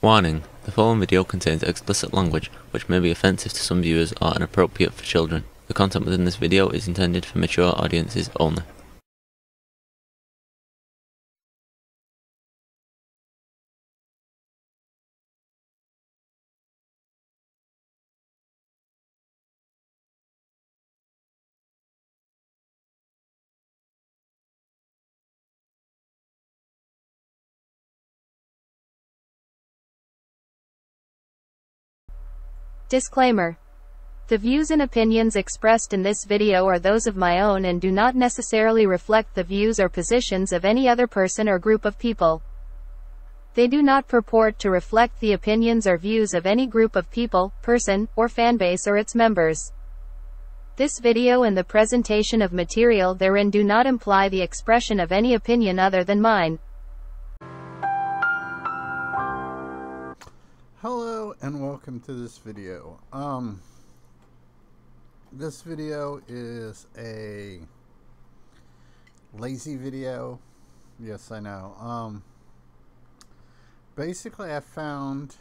Warning: the following video contains explicit language which may be offensive to some viewers or inappropriate for children. The content within this video is intended for mature audiences only. Disclaimer. The views and opinions expressed in this video are those of my own and do not necessarily reflect the views or positions of any other person or group of people. They do not purport to reflect the opinions or views of any group of people, person, or fanbase or its members. This video and the presentation of material therein do not imply the expression of any opinion other than mine. Hello and welcome to this video. This video is a lazy video. Yes, I know. Basically I found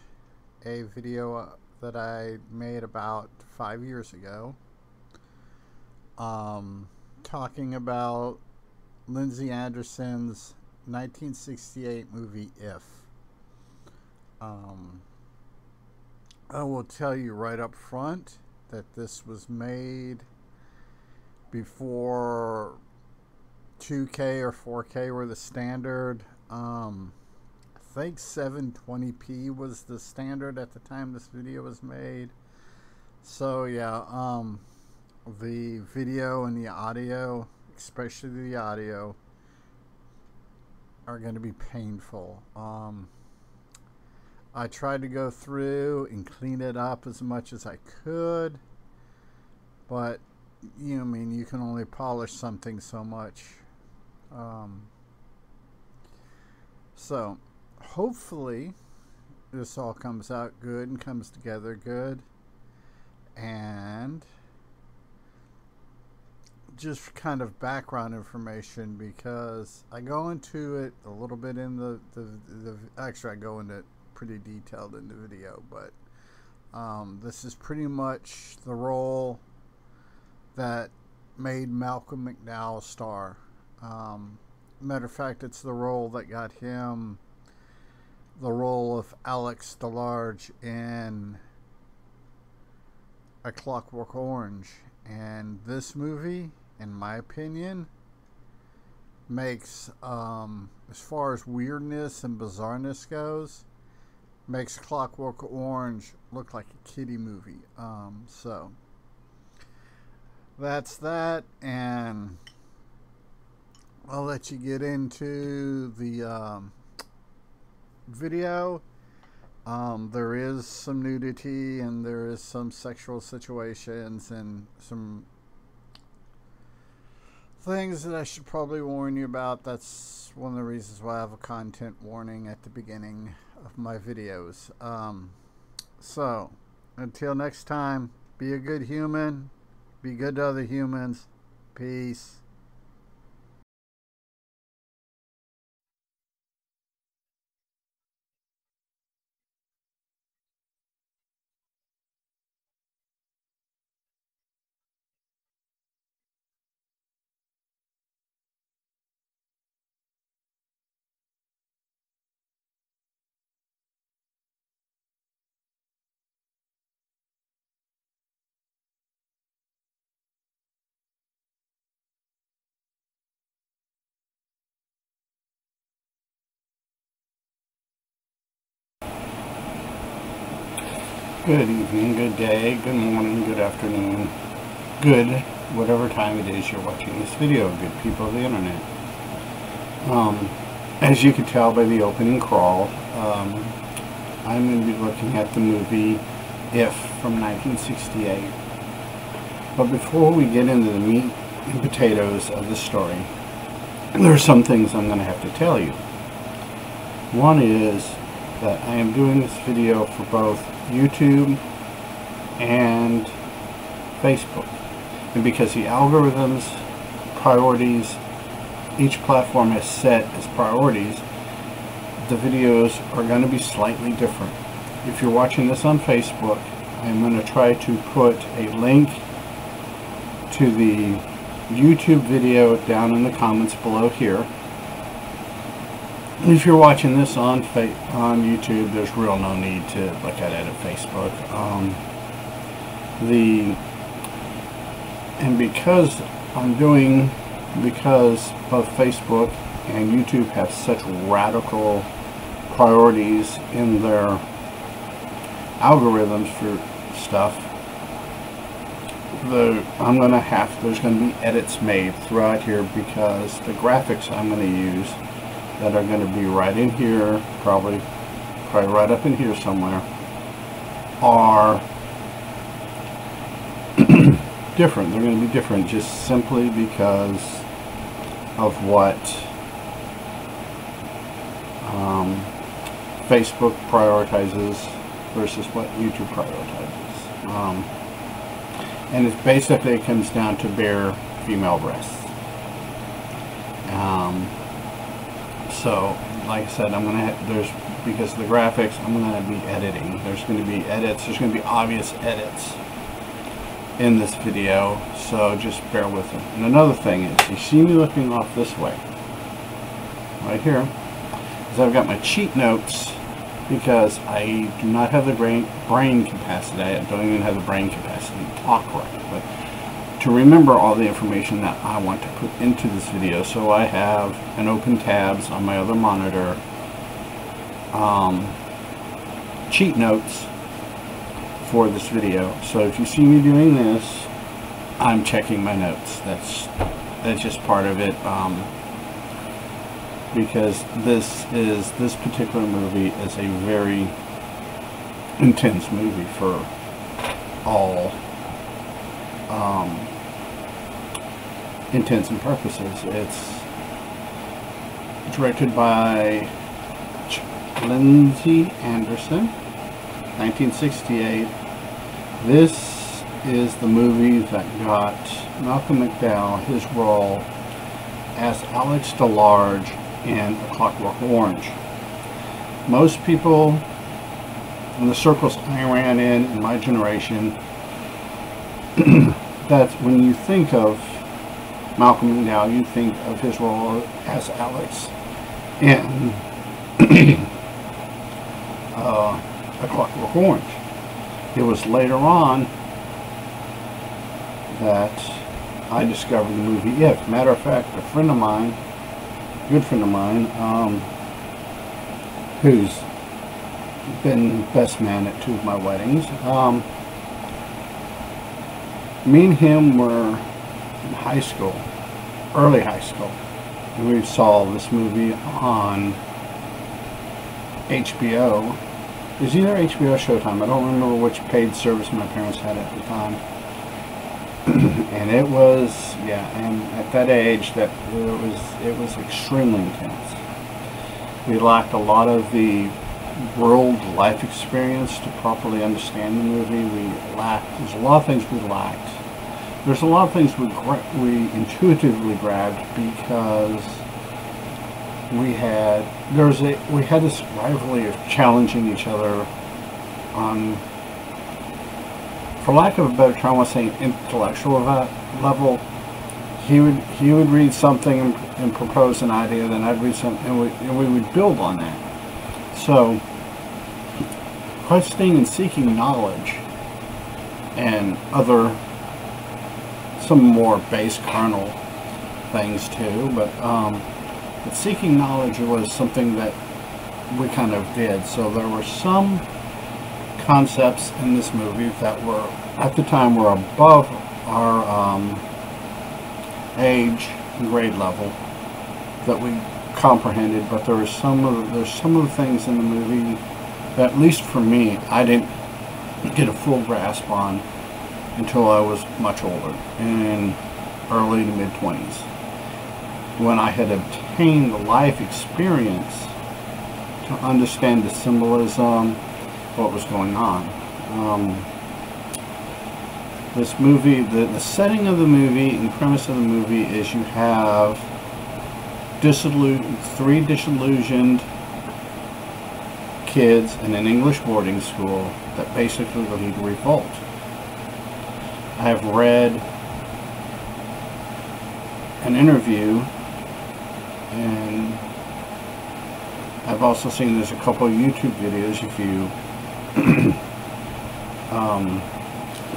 a video that I made about 5 years ago, talking about Lindsay Anderson's 1968 movie If. I will tell you right up front that this was made before 2K or 4K were the standard. I think 720p was the standard at the time this video was made. So yeah, the video and the audio, especially the audio, are going to be painful. I tried to go through and clean it up as much as I could, but you can only polish something so much. So hopefully this all comes out good and comes together good. And just kind of background information, because I go into it a little bit in actually I go into it pretty detailed in the video, but this is pretty much the role that made Malcolm McDowell a star. Matter of fact, it's the role that got him the role of Alex DeLarge in A Clockwork Orange. And this movie, in my opinion, makes, as far as weirdness and bizarreness goes, makes Clockwork Orange look like a kiddie movie. So that's that, and I'll let you get into the video. There is some nudity and there is some sexual situations and some things that I should probably warn you about. That's one of the reasons why I have a content warning at the beginning of my videos. So until next time, be a good human, be good to other humans. Peace. Good evening, good day, good morning, good afternoon, good whatever time it is you're watching this video, good people of the internet. As you can tell by the opening crawl, I'm going to be looking at the movie If from 1968. But before we get into the meat and potatoes of the story, there are some things I'm going to have to tell you. One is that I am doing this video for both YouTube and Facebook, and because the algorithms priorities each platform has set as priorities, the videos are going to be slightly different. If you're watching this on Facebook, I'm going to try to put a link to the YouTube video down in the comments below here. If you're watching this on YouTube, there's real no need to look at it at Facebook. Because both Facebook and YouTube have such radical priorities in their algorithms for stuff, there's going to be edits made throughout here, because the graphics I'm going to use that are going to be right in here, probably right up in here somewhere, are different. They're going to be different just simply because of what Facebook prioritizes versus what YouTube prioritizes. And it basically comes down to bare female breasts. So, like I said, because of the graphics, I'm going to be editing. There's going to be edits. There's going to be obvious edits in this video, so just bear with it. And another thing is, you see me looking off this way, right here, is I've got my cheat notes, because I do not have the brain capacity. I don't even have the brain capacity to talk right, but to remember all the information that I want to put into this video. So I have an open tabs on my other monitor, cheat notes for this video. So if you see me doing this, I'm checking my notes. That's just part of it, because this particular movie is a very intense movie for all intents and purposes. It's directed by Lindsay Anderson, 1968. This is the movie that got Malcolm McDowell his role as Alex DeLarge in A Clockwork Orange. Most people in the circles I ran in my generation, that when you think of Malcolm McDowell, you think of his role as Alex in A Clockwork Orange. It was later on that I discovered the movie If. Matter of fact, a friend of mine, good friend of mine, who's been best man at 2 of my weddings, me and him were in high school, early high school, and we saw this movie on HBO. It was either HBO or Showtime. I don't remember which paid service my parents had at the time. And it was, yeah, and at that age, it was extremely intense. We lacked a lot of the world life experience to properly understand the movie. There's a lot of things we lacked. There's a lot of things we intuitively grabbed, because we had this rivalry of challenging each other on, for lack of a better term, I want to say intellectual level. He would read something and propose an idea, then I'd read something, and we would build on that. So, questioning and seeking knowledge, and some more base carnal things too, but seeking knowledge was something that we kind of did. So there were some concepts in this movie that were, at the time, were above our age and grade level that we comprehended, but there's some of the things in the movie that, at least for me, I didn't get a full grasp on until I was much older, in early to mid-20s, when I had obtained the life experience to understand the symbolism, what was going on. This movie, the setting of the movie and premise of the movie is you have 3 disillusioned kids in an English boarding school that basically lead revolt. I've read an interview, and I've also seen there's a couple of YouTube videos. If you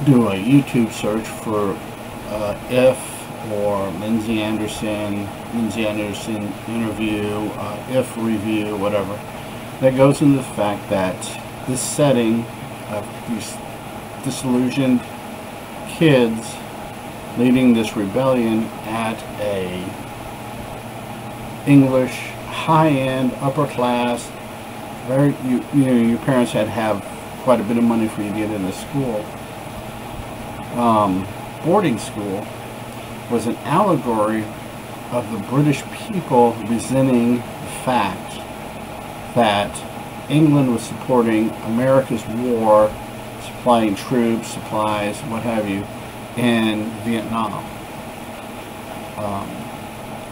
do a YouTube search for If or Lindsay Anderson interview, If review, whatever, that goes into the fact that this setting of these disillusioned kids leading this rebellion at a English high-end, upper-class, very you know your parents had to have quite a bit of money for you to get into school. Boarding school was an allegory of the British people resenting the fact that England was supporting America's war, supplying troops, supplies, what have you, in Vietnam.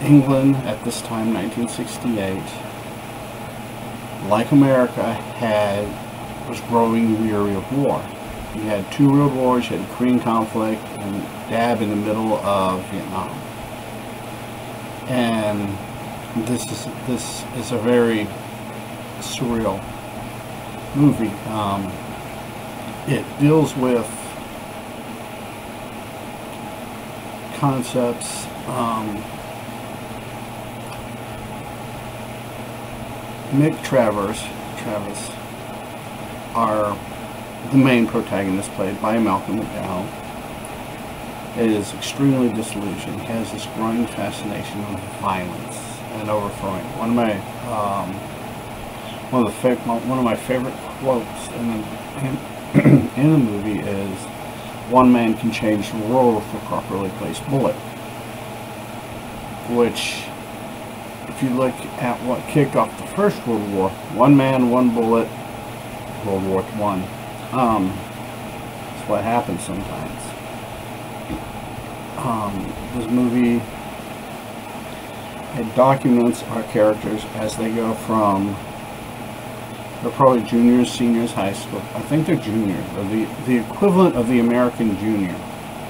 England at this time, 1968, like America, was growing weary of war. You had two world wars, you had the Korean conflict, and dab in the middle of Vietnam. And this is a very surreal movie. It deals with concepts. Mick Travis are the main protagonist, played by Malcolm McDowell. Is extremely disillusioned. He has this growing fascination with violence and overthrowing. One of my favorite quotes in the movie is, "One man can change the world with a properly placed bullet," which, if you look at what kicked off the First World War, one man, one bullet, World War I. That's what happens sometimes. This movie, it documents our characters as they go from, they're probably juniors, seniors, high school. I think they're juniors, or the equivalent of the American junior,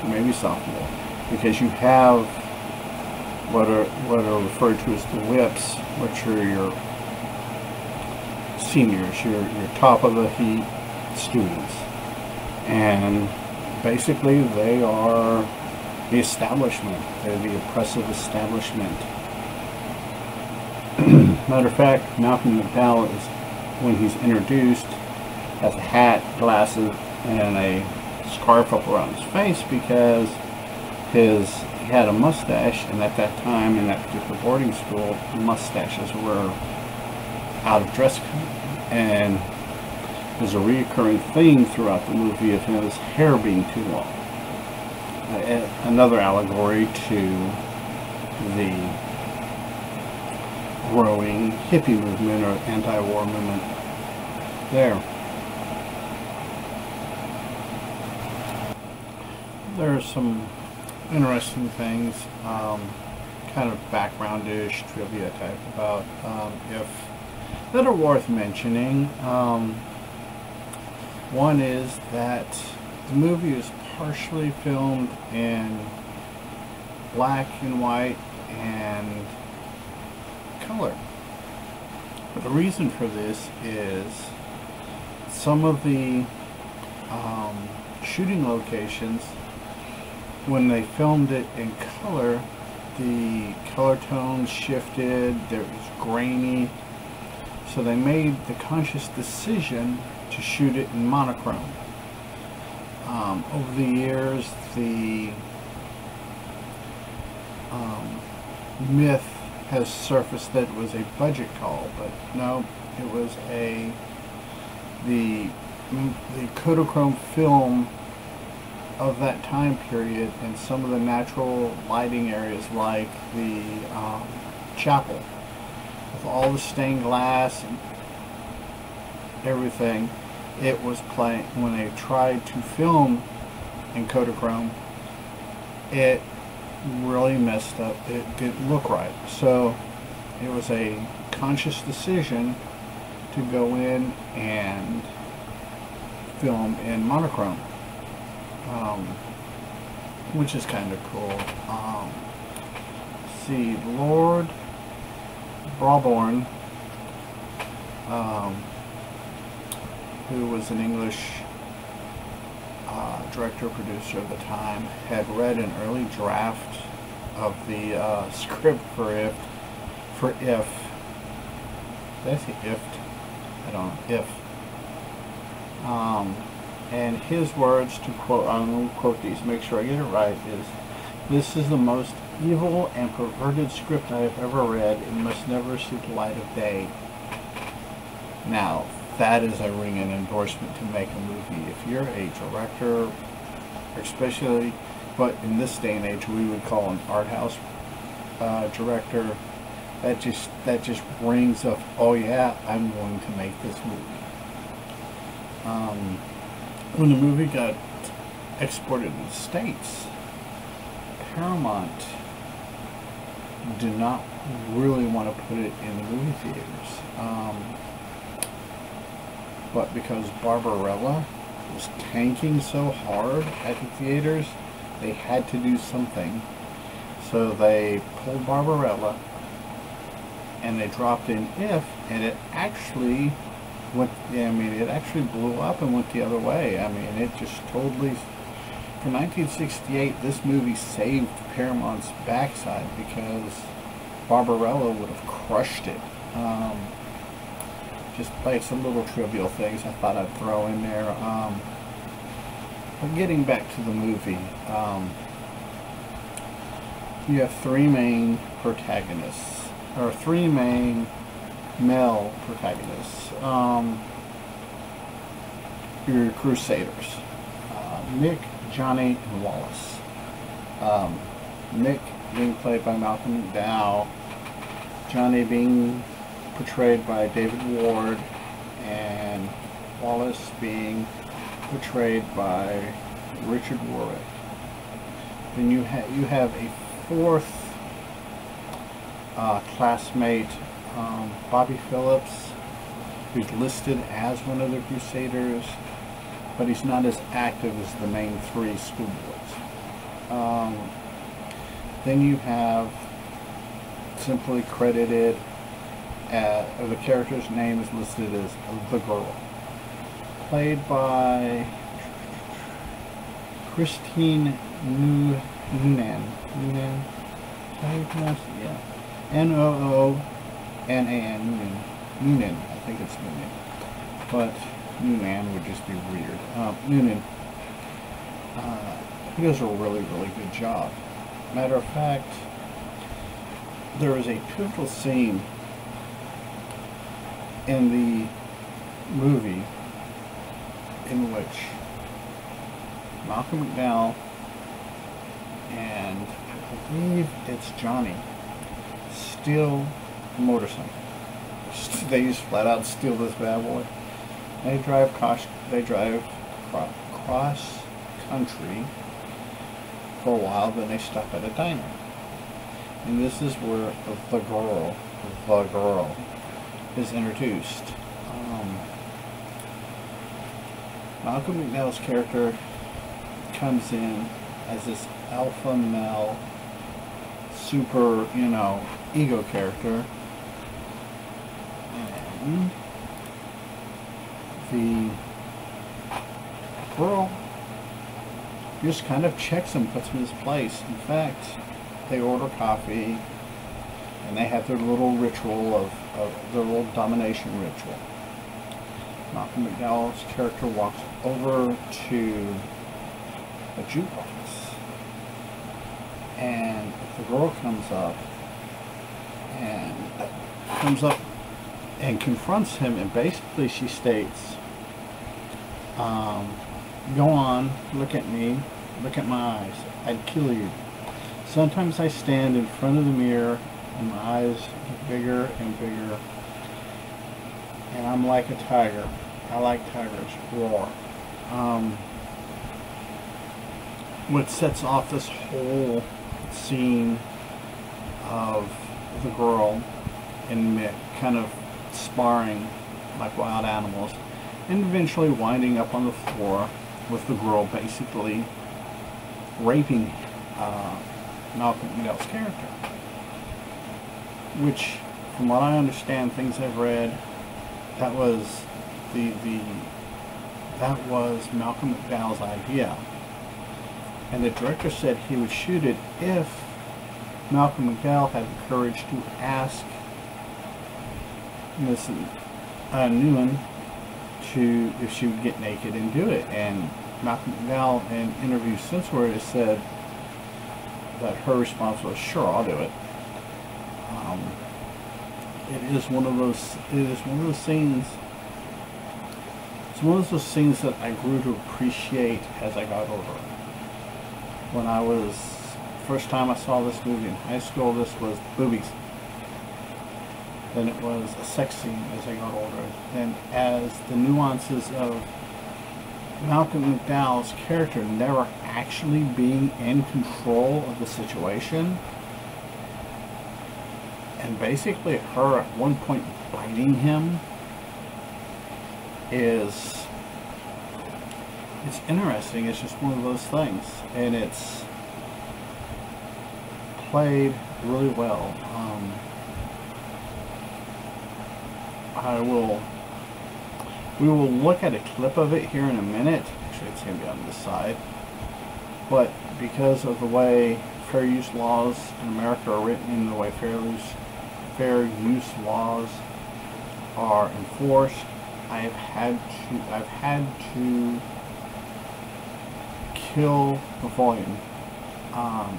maybe sophomore, because you have what are referred to as the whips, which are your seniors, your top of the heap students, and basically they are the establishment. They're the oppressive establishment. Matter of fact, Malcolm McDowell is, when he's introduced, has a hat, glasses, and a scarf up around his face because he had a mustache, and at that time in that particular boarding school, mustaches were out of dress code, and there's a reoccurring theme throughout the movie of his hair being too long. Another allegory to the growing hippie movement or anti-war movement there. There are some interesting things, kind of background-ish trivia type about If that are worth mentioning. One is that the movie is partially filmed in black and white and color. But the reason for this is some of the shooting locations, when they filmed it in color, the color tones shifted, there was grainy, so they made the conscious decision to shoot it in monochrome. Over the years, the myth has surfaced that it was a budget call, but no, it was the Kodachrome film of that time period, and some of the natural lighting areas like the chapel with all the stained glass and everything, it was playing. When they tried to film in Kodachrome, it really messed up. It didn't look right. So it was a conscious decision to go in and film in monochrome, which is kind of cool. See, Lord Brabourne, who was an English director-producer at the time, had read an early draft of the script for If. Did I say If? I don't know. If. And his words, to quote, I'm going to quote these, make sure I get it right, is, "This is the most evil and perverted script I have ever read. It must never see the light of day." Now, that is a ringing endorsement to make a movie. If you're a director, especially what in this day and age we would call an art house director, that just rings up, oh yeah, I'm going to make this movie. When the movie got exported to the States, Paramount did not really want to put it in the movie theaters. But because Barbarella was tanking so hard at the theaters, they had to do something. So they pulled Barbarella and they dropped in If, and it actually went, it actually blew up and went the other way. I mean, it just totally, for 1968, this movie saved Paramount's backside because Barbarella would have crushed it. Just like some little trivial things I thought I'd throw in there. But getting back to the movie, you have three main protagonists, or three main male protagonists. Your Crusaders, Mick, Johnny, and Wallace. Mick being played by Malcolm McDowell, Johnny being portrayed by David Ward, and Wallace being portrayed by Richard Warwick. Then you have a fourth classmate, Bobby Phillips, who's listed as one of the Crusaders, but he's not as active as the main three schoolboys. Then you have simply credited, or the character's name is listed as the girl, played by Christine Noonan. Noonan? How do you pronounce it? Yeah. Noonan. Noonan. I think it's Noonan. But Noonan would just be weird. Noonan. He does a really, really good job. Matter of fact, there is a pivotal scene in the movie in which Malcolm McDowell and I believe it's Johnny steal a motorcycle. They just flat out steal this bad boy. They drive cross country for a while, then they stop at a diner. And this is where the girl is introduced. Malcolm McDowell's character comes in as this alpha male, super, ego character. And the girl just kind of checks him, puts him in his place. In fact, they order coffee and they have their little ritual of their little domination ritual. Malcolm McDowell's character walks over to a jukebox, and the girl comes up and confronts him, and basically she states, "Go on, look at me, look at my eyes, I'd kill you. Sometimes I stand in front of the mirror and my eyes get bigger and bigger, and I'm like a tiger. I like tigers, roar." What sets off this whole scene of the girl and Mick kind of sparring like wild animals, and eventually winding up on the floor with the girl basically raping Malcolm McDowell's character. Which, from what I understand, things I've read, that was that was Malcolm McDowell's idea. And the director said he would shoot it if Malcolm McDowell had the courage to ask Miss Newman if she would get naked and do it. And Malcolm McDowell, in interviews since-word, has said that her response was, "Sure, I'll do it." It is one of those scenes. It's one of those scenes that I grew to appreciate as I got older. When I was, first time I saw this movie in high school, this was boobies. Then it was a sex scene as I got older. Then as the nuances of Malcolm McDowell's character never actually being in control of the situation, and basically her at one point biting him, it's interesting. It's just one of those things, and it's played really well. We will look at a clip of it here in a minute. Actually, it's going to be on this side. But because of the way fair use laws in America are written, and the way fair use laws are enforced, I've had to kill the volume.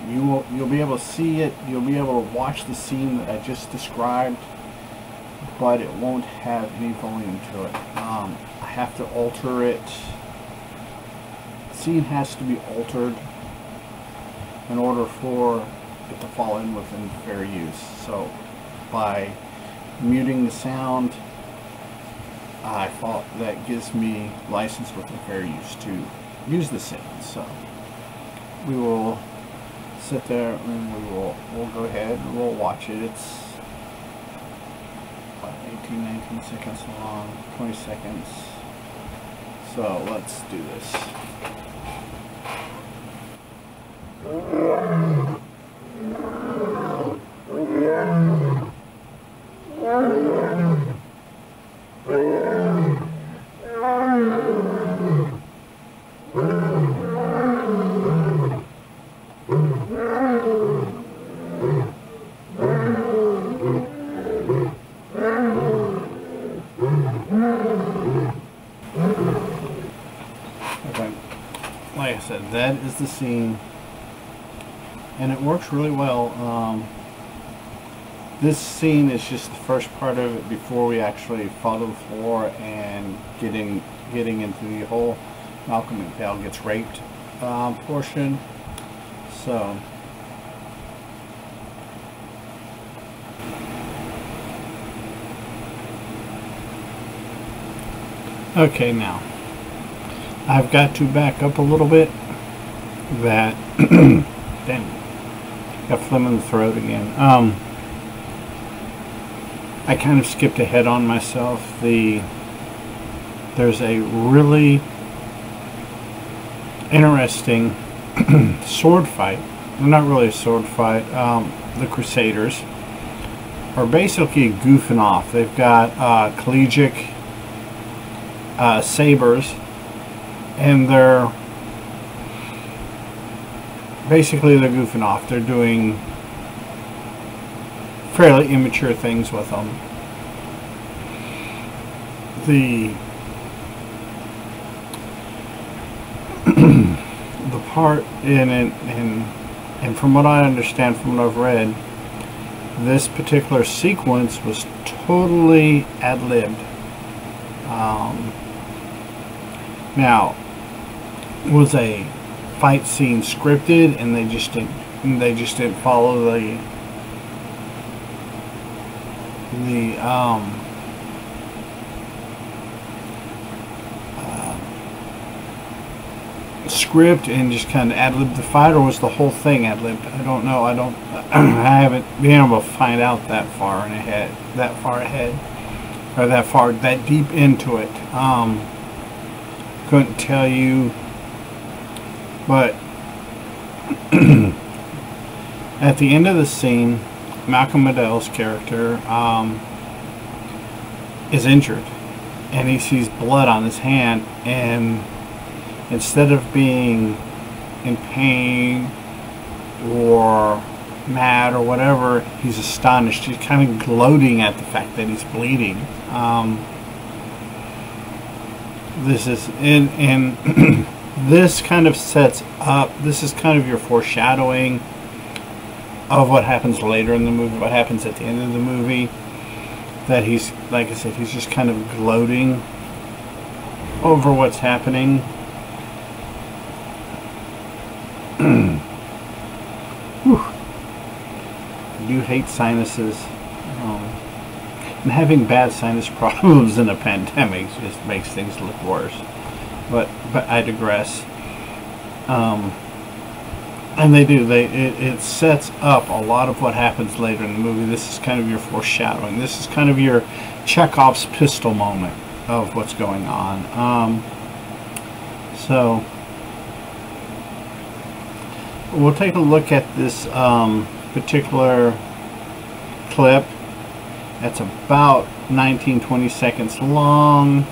You'll be able to see it. You'll be able to watch the scene that I just described, but it won't have any volume to it. I have to alter it. The scene has to be altered in order for it to fall in within fair use. So by muting the sound, I thought that gives me license within fair use to use the scene. So we will sit there and we'll go ahead and we'll watch it. It's 18-19 seconds long, 20 seconds. So let's do this. Like I said, that is the scene, and it works really well. This scene is just the first part of it before we actually fall to the floor and getting into the whole Malcolm McDowell gets raped portion. So okay, now I've got to back up a little bit. That damn, got phlegm in the throat again. I kind of skipped ahead on myself. There's a really interesting sword fight. Well, not really a sword fight. The Crusaders are basically goofing off. They've got collegiate sabers, and they're goofing off. They're doing fairly immature things with them. The part in it, and from what I understand, from what I've read, this particular sequence was totally ad-libbed. Now, was a fight scene scripted, and they just didn't follow the script and just kind of ad-libbed the fight, or was the whole thing ad-libbed? I don't know. I haven't been able to find out that far ahead. or that deep into it. Couldn't tell you, but at the end of the scene, Malcolm McDowell's character is injured, and he sees blood on his hand, and instead of being in pain or mad or whatever, he's astonished. He's kind of gloating at the fact that he's bleeding. This is in this kind of sets up, this is kind of your foreshadowing of what happens later in the movie, what happens at the end of the movie, that he's, like I said, he's just kind of gloating over what's happening. I do hate sinuses, and having bad sinus problems in a pandemic just makes things look worse. But I digress. And they do. It sets up a lot of what happens later in the movie. This is kind of your foreshadowing. This is kind of your Chekhov's pistol moment of what's going on. So we'll take a look at this particular clip. That's about 19-20 seconds long.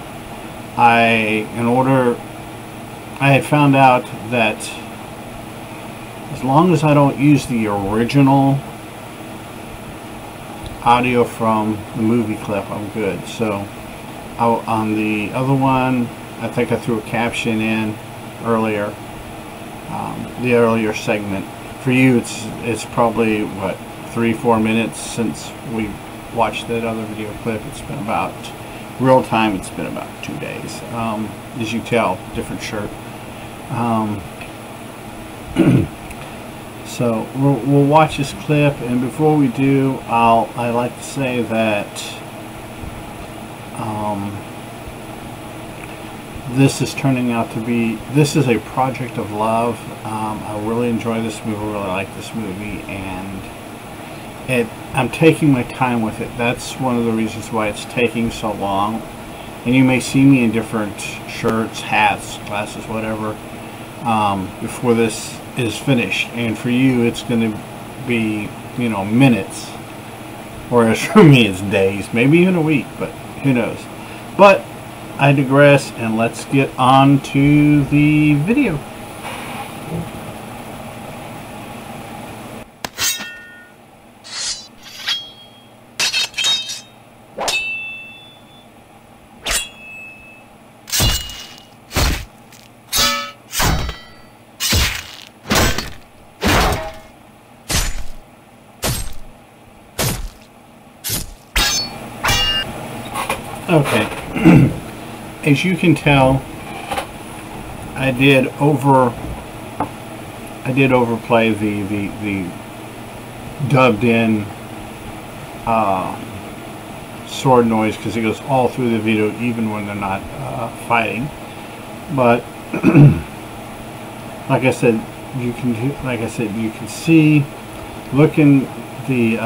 I had found out that as long as I don't use the original audio from the movie clip, I'm good. So on the other one, I think I threw a caption in earlier, the earlier segment. For you, it's probably what, 3-4 minutes since we watched that other video clip. It's been about, real time, it's been about 2 days. As you tell, different shirt. So we'll watch this clip, and before we do, I like to say that this is turning out to be, this is a project of love. I really enjoy this movie, really like this movie, and I'm taking my time with it. That's one of the reasons why it's taking so long. And you may see me in different shirts, hats, glasses, whatever, before this is finished. And for you, it's going to be, you know, minutes. Whereas for me, it's days, maybe even a week, but who knows. But I digress, and let's get on to the video. Okay, as you can tell, I did overplay the dubbed in sword noise, because it goes all through the video even when they're not fighting. But like I said, you can see, look in the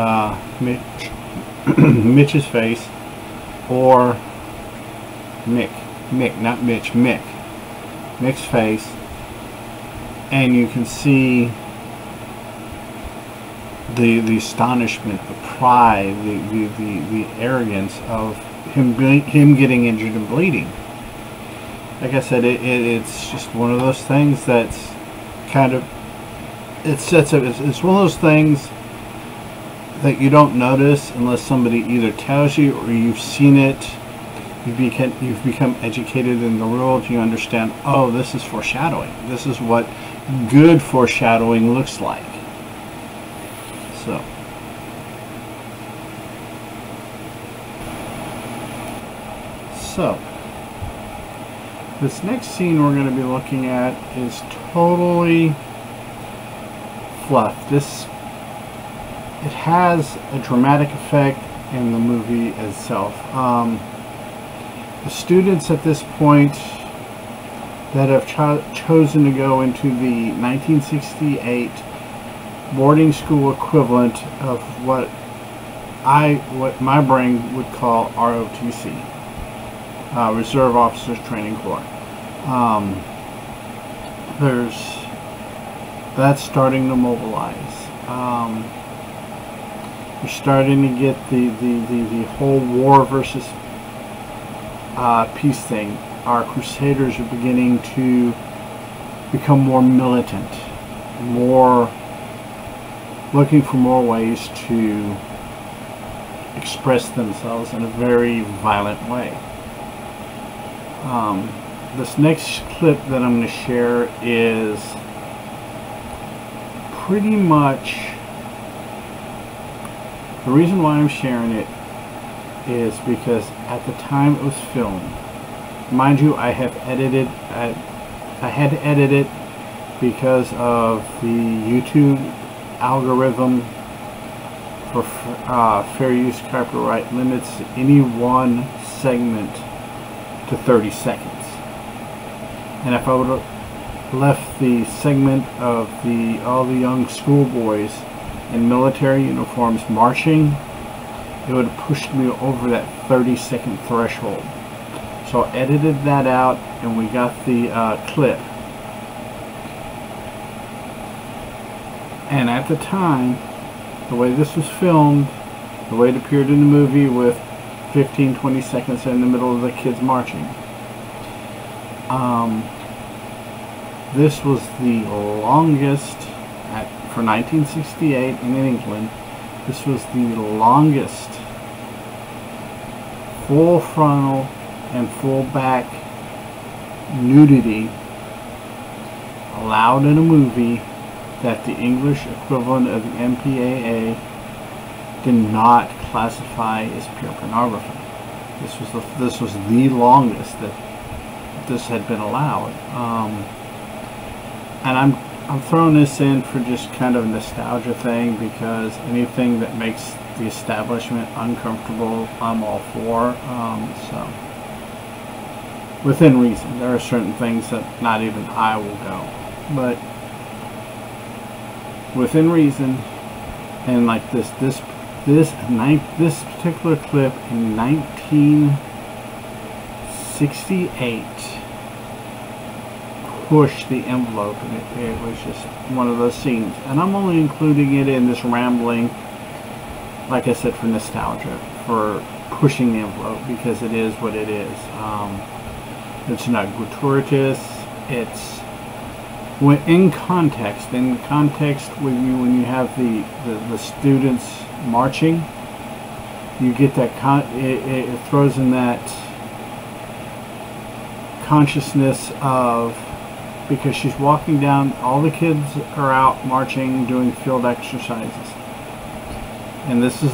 Mitch's face, or Mick's face, and you can see the astonishment, the pride, the arrogance of him getting injured and bleeding. Like I said, it's just one of those things that's kind of, it's one of those things that you don't notice unless somebody either tells you or you've seen it. You've become educated in the world. You understand, oh, this is foreshadowing. This is what good foreshadowing looks like. So this next scene we're going to be looking at is totally fluff. It has a dramatic effect in the movie itself. The students at this point that have chosen to go into the 1968 boarding school equivalent of what what my brain would call ROTC, Reserve Officers Training Corps. That's starting to mobilize. You're starting to get the whole war versus peace thing. Our Crusaders are beginning to become more militant, more looking for more ways to express themselves in a very violent way. This next clip that I'm going to share is pretty much, the reason why I'm sharing it is because at the time it was filmed, mind you, I had to edit it because of the YouTube algorithm for fair use copyright limits any one segment to 30 seconds. And if I would have left the segment of all the young schoolboys in military uniforms marching, it would have pushed me over that 30-second threshold. So I edited that out and we got the clip. And at the time, the way this was filmed, the way it appeared in the movie with 15-20 seconds in the middle of the kids marching, this was the longest, for 1968 in England, this was the longest full frontal and full back nudity allowed in a movie that the English equivalent of the MPAA did not classify as pure pornography. This was the longest that this had been allowed. And I'm throwing this in for just kind of a nostalgia thing, because anything that makes the establishment uncomfortable, I'm all for. So within reason, there are certain things that not even I will go, but within reason. And like this particular clip in 1968 pushed the envelope, and it was just one of those scenes. And I'm only including it in this rambling, like I said, for nostalgia, for pushing the envelope, because it is what it is. It's not gratuitous. It's in context when you have the students marching, you get that it throws in that consciousness of, because she's walking down, all the kids are out marching, doing field exercises, and this is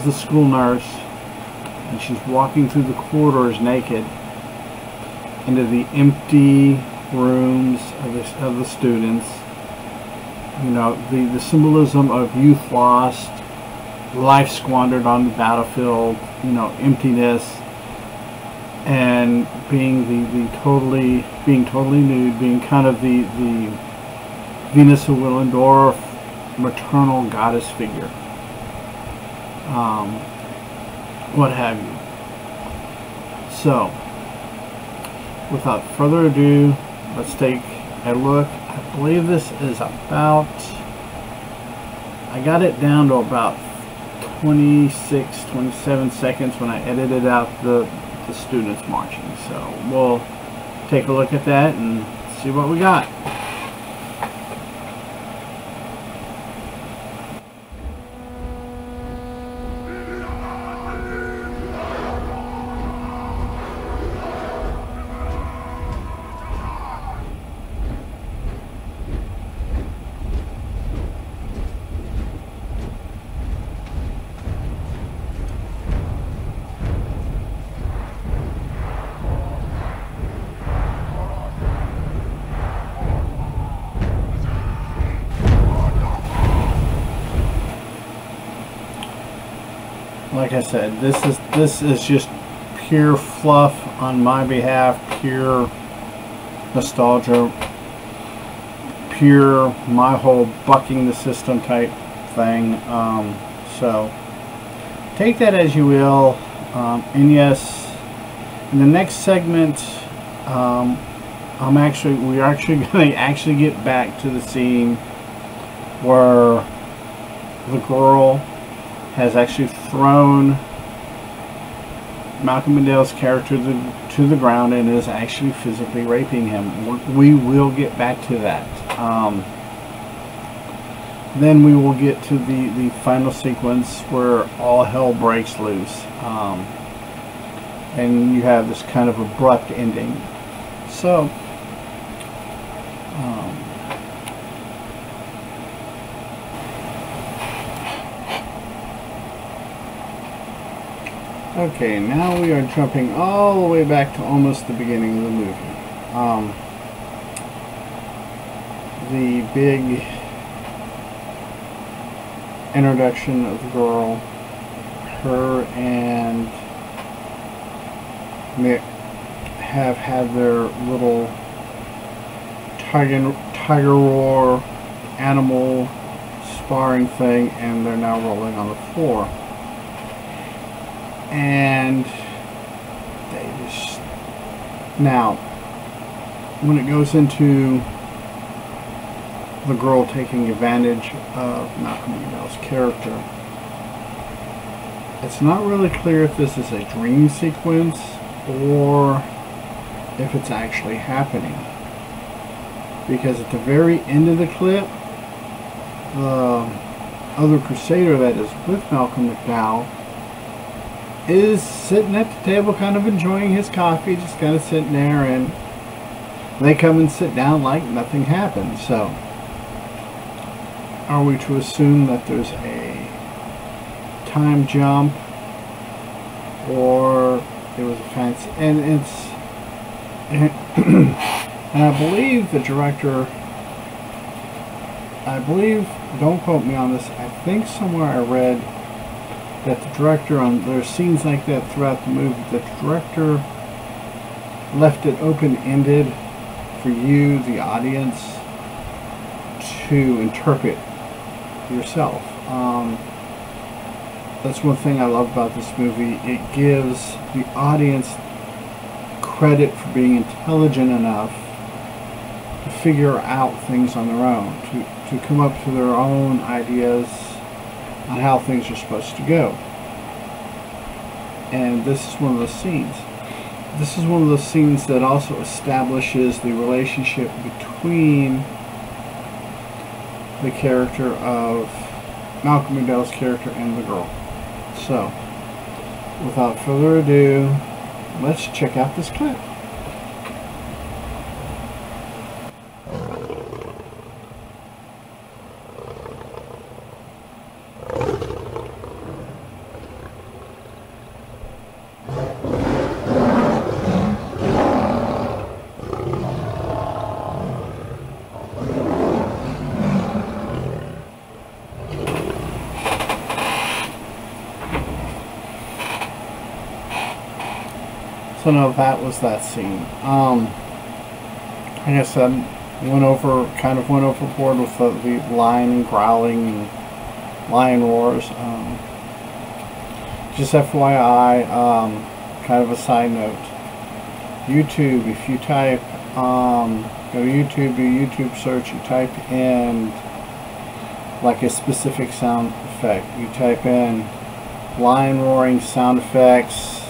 the school nurse, and she's walking through the corridors naked into the empty rooms of the students. You know, the symbolism of youth lost, life squandered on the battlefield, you know, emptiness, and being totally nude, being kind of the Venus of Willendorf maternal goddess figure, what have you. So without further ado, let's take a look. I believe this is about, I got it down to about 26-27 seconds when I edited out the students marching. So we'll take a look at that and see what we got. Like I said, this is just pure fluff on my behalf, pure nostalgia, pure my whole bucking the system type thing. So take that as you will. And yes, in the next segment, we're actually going to get back to the scene where the girl has actually thrown Malcolm McDowell's character to the ground and is actually physically raping him. We will get back to that. Then we will get to the final sequence where all hell breaks loose. And you have this kind of abrupt ending. So, okay, now we are jumping all the way back to almost the beginning of the movie. The big introduction of the girl, her and Mick have had their little tiger roar animal sparring thing, and they're now rolling on the floor. And they just, now when it goes into the girl taking advantage of Malcolm McDowell's character, it's not really clear if this is a dream sequence or if it's actually happening, because at the very end of the clip, the other crusader that is with Malcolm McDowell is sitting at the table kind of enjoying his coffee, just kind of sitting there, and they come and sit down like nothing happened. So are we to assume that there's a time jump, or it was a fancy, and it's and I believe the director, don't quote me on this, I think somewhere I read that the director, there's scenes like that throughout the movie, the director left it open-ended for you, the audience, to interpret yourself. That's one thing I love about this movie. It gives the audience credit for being intelligent enough to figure out things on their own, to come up to their own ideas on how things are supposed to go. And this is one of those scenes. This is one of those scenes that also establishes the relationship between the character of Malcolm McDowell's character and the girl. So, without further ado, let's check out this clip. So no, that was that scene. Like I said, kind of went overboard with the lion and growling and lion roars. Just FYI, kind of a side note. YouTube, if you type, go to YouTube, do a YouTube search, you type in like a specific sound effect. You type in lion roaring sound effects,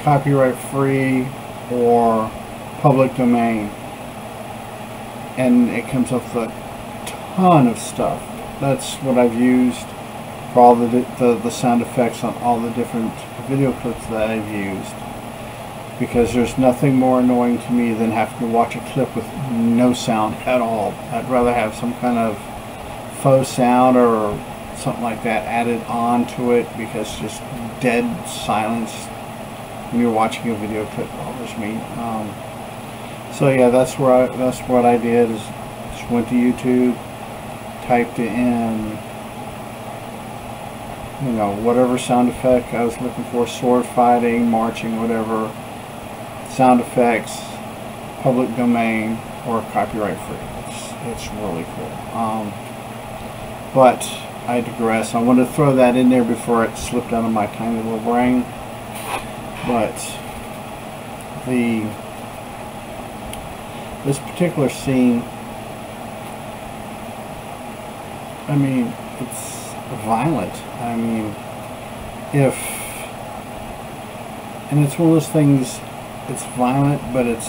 copyright free or public domain, and it comes up with a ton of stuff. That's what I've used for all the sound effects on all the different video clips that I've used, because there's nothing more annoying to me than having to watch a clip with no sound at all. I'd rather have some kind of faux sound or something like that added on to it, because just dead silence when you're watching a video clip bothers me. So yeah, that's what I did, is just went to YouTube, typed in, you know, whatever sound effect I was looking for, sword fighting, marching, whatever, sound effects, public domain, or copyright free. It's really cool. But I digress. I want to throw that in there before it slipped out of my tiny little brain. But this particular scene, I mean, it's violent. I mean, and it's one of those things. It's violent, but it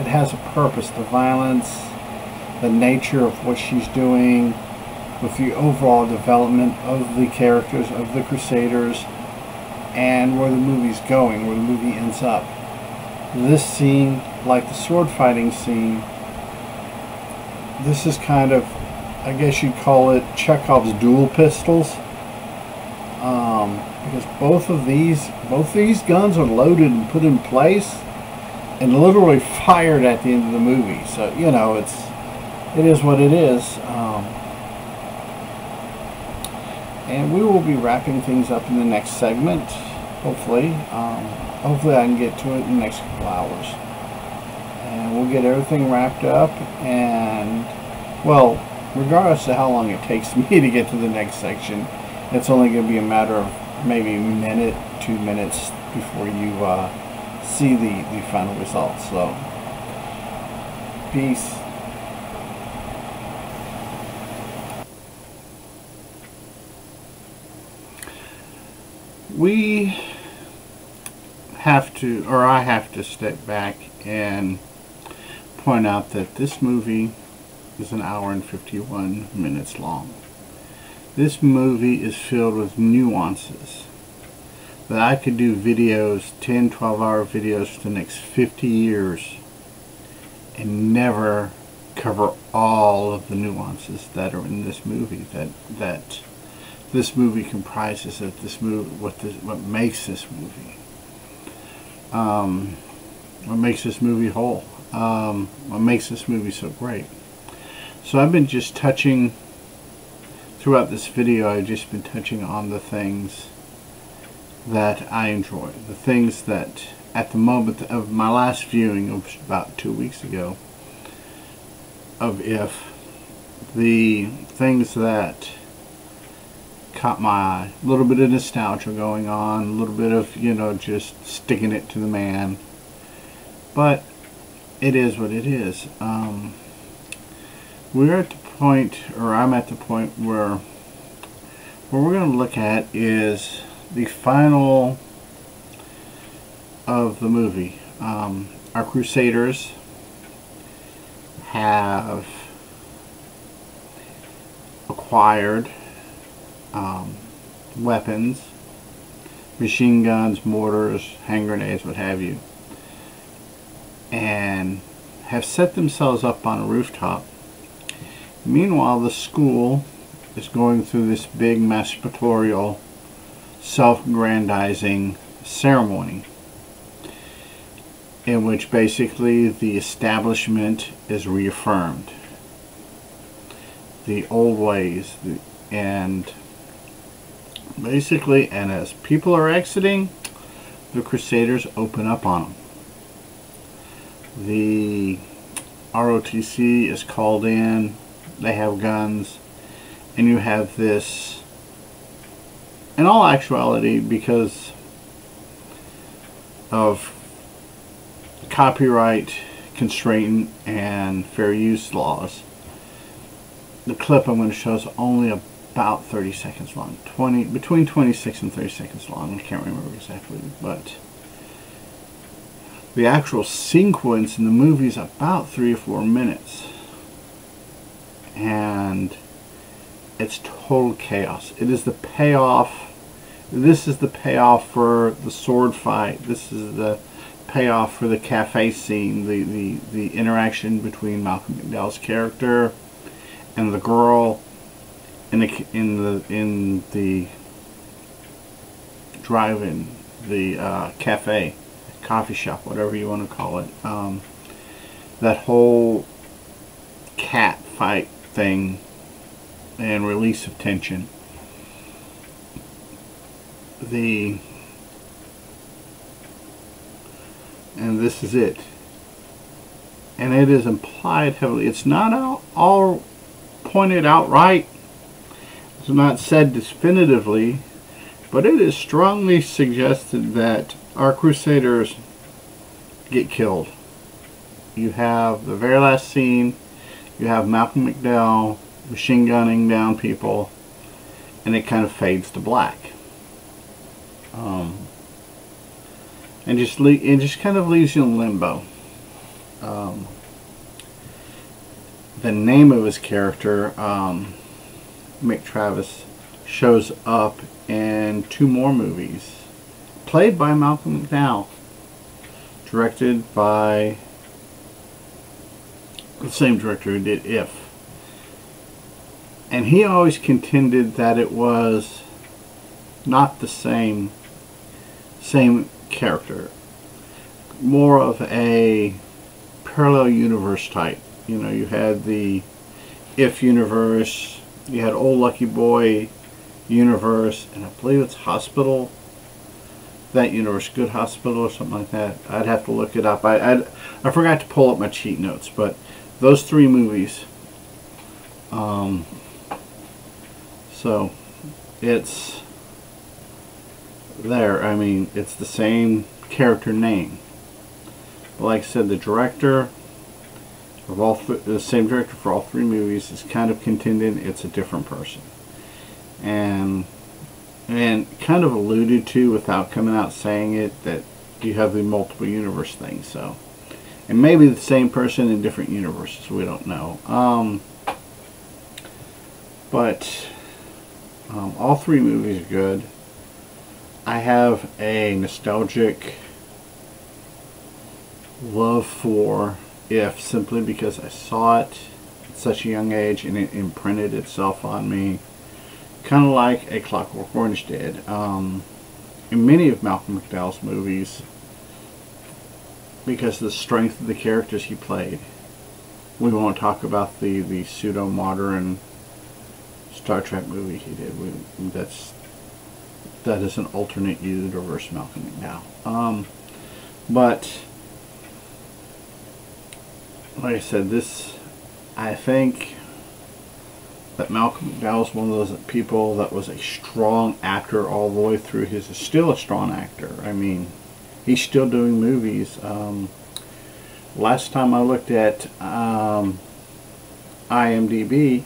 has a purpose. The violence, the nature of what she's doing, with the overall development of the characters, of the Crusaders, and where the movie's going, where the movie ends up. This scene, like the sword fighting scene, this is kind of, I guess you'd call it Chekhov's dual pistols. Because both of these guns are loaded and put in place and literally fired at the end of the movie. So, you know, it is what it is. And we will be wrapping things up in the next segment, hopefully. Hopefully I can get to it in the next couple hours. And we'll get everything wrapped up, and, well, regardless of how long it takes me to get to the next section, it's only going to be a matter of maybe a minute, 2 minutes before you see the final results. So, peace. I have to step back and point out that this movie is an hour and 51 minutes long. This movie is filled with nuances that I could do videos, 10, 12-hour videos for the next 50 years and never cover all of the nuances that are in this movie, that this movie comprises, of this movie, what makes this movie, what makes this movie whole, what makes this movie so great. So I've been just touching, throughout this video, I've just been touching on the things that I enjoy, the things that at the moment of my last viewing, it was about 2 weeks ago, of If, the things that caught my eye. A little bit of nostalgia going on, a little bit of, you know, just sticking it to the man. But it is what it is. We're at the point, or I'm at the point where what we're going to look at is the final of the movie. Our Crusaders have acquired weapons, machine guns, mortars, hand grenades, what have you, and have set themselves up on a rooftop. Meanwhile, the school is going through this big masturbatorial, self-aggrandizing ceremony in which basically the establishment is reaffirmed. The old ways, and basically, and as people are exiting, the Crusaders open up on them. The ROTC is called in, they have guns, and you have this, in all actuality, because of copyright constraint and fair use laws, the clip I'm going to show is only about 30 seconds long, between 26 and 30 seconds long. I can't remember exactly, but the actual sequence in the movie is about 3 or 4 minutes, and it's total chaos. It is the payoff. This is the payoff for the sword fight. This is the payoff for the cafe scene, the interaction between Malcolm McDowell's character and the girl in the drive-in, the cafe, coffee shop, whatever you want to call it. That whole cat fight thing and release of tension. And this is it. And it is implied heavily. It's not all pointed out right, It's not said definitively, but it is strongly suggested that our Crusaders get killed. You have the very last scene, you have Malcolm McDowell machine gunning down people, and it kind of fades to black. And it just kind of leaves you in limbo. The name of his character, Mick Travis, shows up in 2 more movies, played by Malcolm McDowell, directed by the same director who did If. And he always contended that it was not the same character, more of a parallel universe type. You know, you had the If universe, you had Old Lucky Boy universe, and I believe it's Hospital, that universe, Good Hospital or something like that. I'd have to look it up. I forgot to pull up my cheat notes, but those 3 movies. So it's there. I mean, it's the same character name. But like I said, the director of the same director for all 3 movies is kind of contending it's a different person, and kind of alluded to without coming out saying it that you have the multiple universe thing. So, and maybe the same person in different universes. We don't know. But all 3 movies are good. I have a nostalgic love for If, simply because I saw it at such a young age and it imprinted itself on me, kind of like A Clockwork Orange did. In many of Malcolm McDowell's movies, because of the strength of the characters he played. We won't talk about the pseudo-modern Star Trek movie he did. That is an alternate universe Malcolm McDowell. But like I said, I think that Malcolm McDowell is one of those people that was a strong actor all the way through is still a strong actor. I mean, he's still doing movies. Last time I looked at IMDb,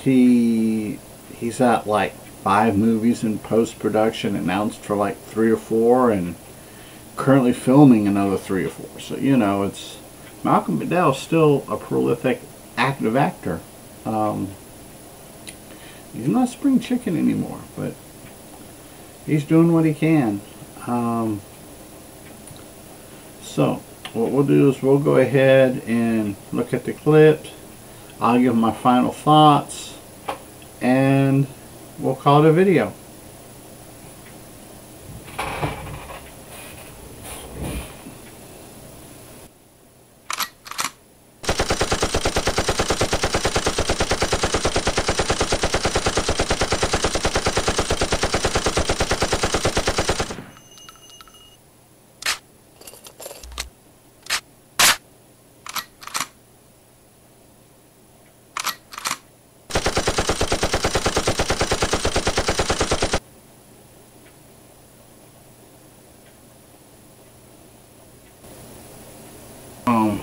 he's at like 5 movies in post-production, announced for like 3 or 4, and currently filming another 3 or 4. So, you know, it's Malcolm McDowell is still a prolific, active actor. He's not spring chicken anymore, but he's doing what he can. So, what we'll do is we'll go ahead and look at the clips. I'll give my final thoughts, and we'll call it a video.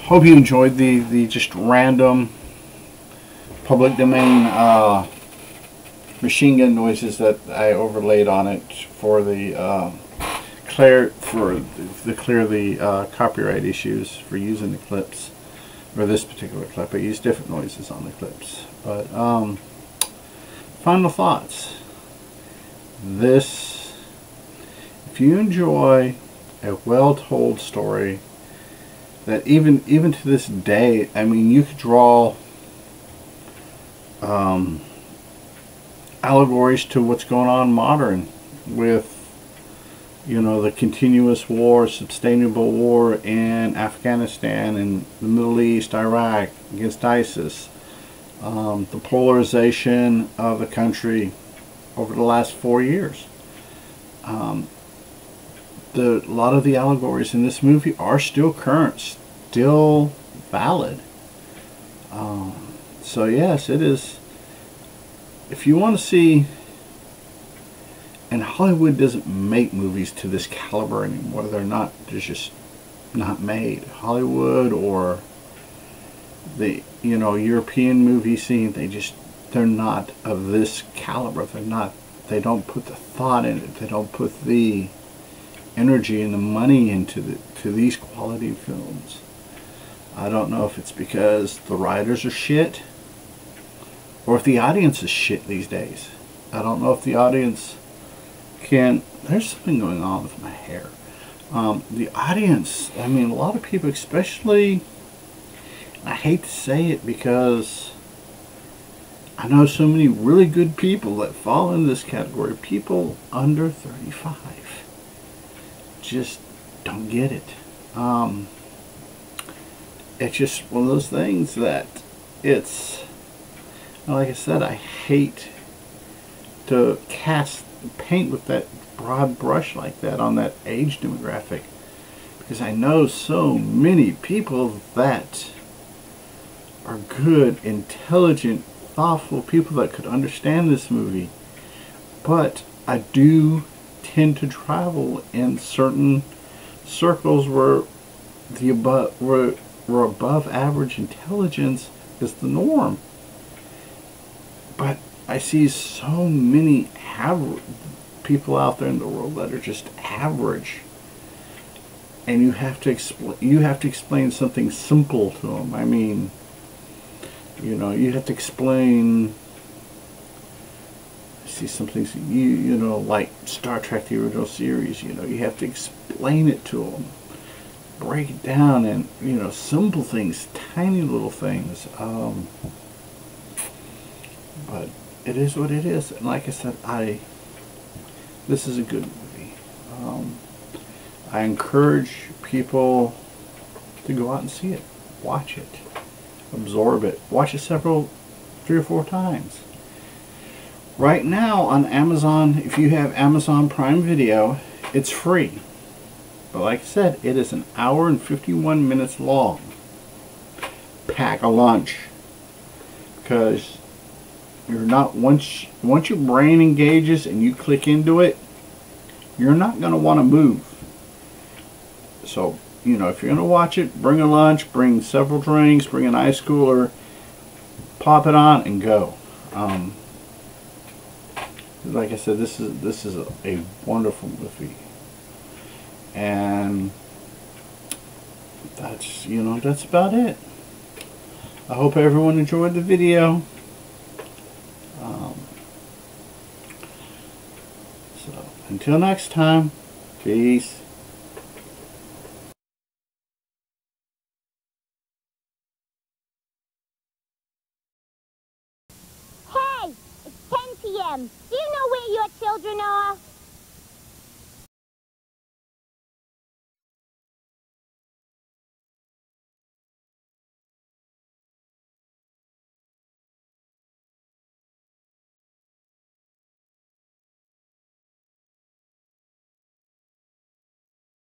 Hope you enjoyed the just random public domain machine gun noises that I overlaid on it for the clear the copyright issues for using the clips, or this particular clip. I used different noises on the clips. But final thoughts. If you enjoy a well-told story that even to this day, I mean, you could draw allegories to what's going on modern with, you know, the continuous war, sustainable war in Afghanistan and the Middle East, Iraq, against ISIS, the polarization of the country over the last 4 years. A lot of the allegories in this movie are still current, still valid. So yes, it is if you want to see, and Hollywood doesn't make movies to this caliber anymore. They're just not made. Hollywood or the, you know, European movie scene, they're not of this caliber. They don't put the thought in it. They don't put the energy and the money into these quality films. I don't know if it's because the writers are shit or if the audience is shit these days. I don't know if the audience there's something going on with my hair. The audience, I mean, a lot of people, especially, I hate to say it because I know so many really good people that fall in this category. People under 35 just don't get it. It's just one of those things that it's, like I said, I hate to paint with that broad brush like that on that age demographic, because I know so many people that are good, intelligent, thoughtful people that could understand this movie. But I do tend to travel in certain circles where above average intelligence is the norm. But I see so many people out there in the world that are just average, and you have to explain something simple to them. I mean, you know, you have to explain. I see some things, you know, like Star Trek, the original series. You know, you have to explain it to them, break it down, and, you know, simple things, tiny little things. But it is what it is, and like I said, this is a good movie. I encourage people to go out and see it, watch it, absorb it, watch it 3 or 4 times. Right now on Amazon, if you have Amazon Prime Video, it's free. But like I said, it is 1 hour and 51 minutes long. Pack a lunch, because you're not, once your brain engages and you click into it, you're not going to want to move. So, you know, if you're going to watch it, bring a lunch, bring several drinks, bring an ice cooler, pop it on and go. Like I said, this is a wonderful movie, and that's, you know, that's about it. I hope everyone enjoyed the video. So until next time, peace. Hey, it's 10 p.m. Do you know where your children are?